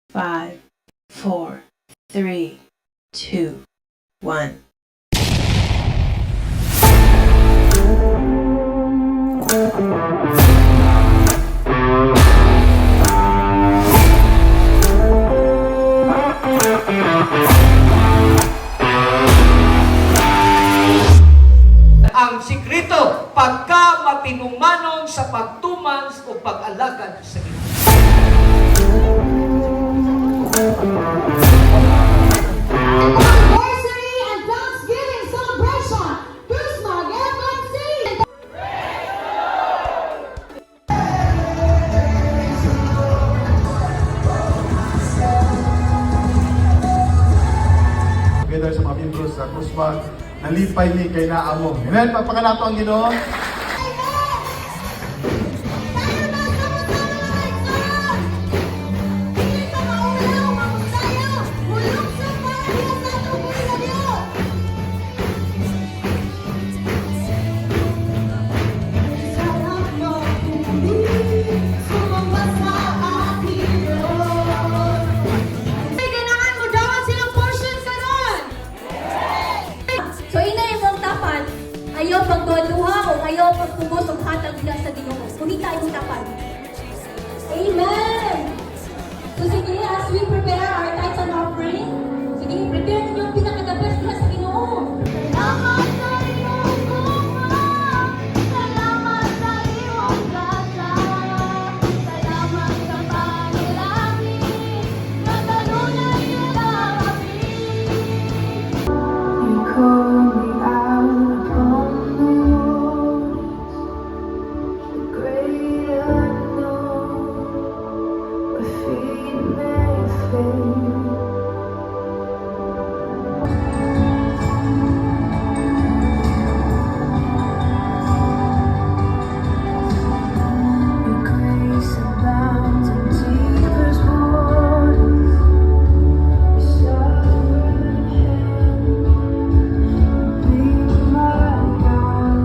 5, 4, 3, 2, 1. Ang sikreto pagka matinumanon sa pagtuman o pag-alagad sa Ginoo. Anniversary and Thanksgiving celebration. Christmas, FNC. Together sa mga membros sa Kusma, nalipay ni kay naamo. Amen? Papakalato ang Ginoo. So inay mong tapat, ayaw pagduha o ayaw pagpugos o hatag nila sa Ginoo. Kunita imong tapat. Amen! So sige, as we prepare our tithes and offering, sige, prepare ninyo ang pinaka-the best nila sa Ginoo. Salamat sa iyong buwan, salamat sa iyong grasya, salamat sa panalangin, na tanunay nila kami. You call me out upon the waters, the great unknown, where feet may fail. Your grace abounds in deepest waters, your sovereign hand. Be my God.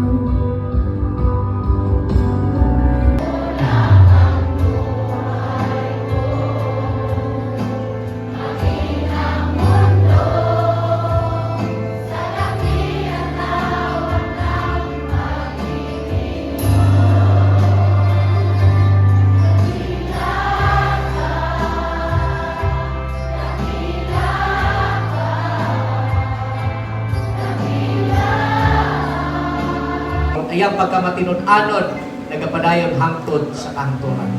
Ayang pagkamatinud-anon, nagapadayon hangtod sa kanturan.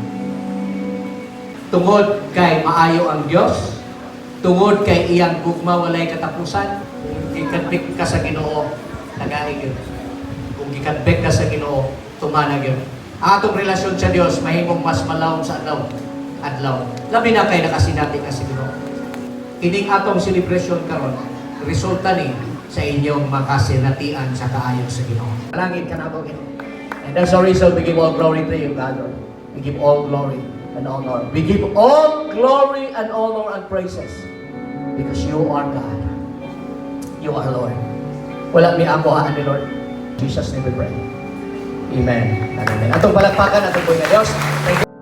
Tungod kay maayo ang Dios, tungod kay iyang gugma walay katapusan, kung gikadbik ka sa Ginoo, nagaig yun. Kung gikadbik ka sa Ginoo, tumanag yun. Ang atong relasyon sa Dios, mahimong mas malawom sa adlaw. Labi na kay nakasinati ka sa Ginoo. Kining atong celebration karon, resulta ni sa inyong makasinatian sa kaayon sa Ginoo. Malangin ka na po, Ginoo. And that's the reason we give all glory to you, God, Lord. We give all glory and honor. We give all glory and honor and praises because you are God. You are Lord. Wala mi amo haan ni Lord. In Jesus' name we pray. Amen. Amen. Atong palakpakan, atong po na Diyos. Thank you.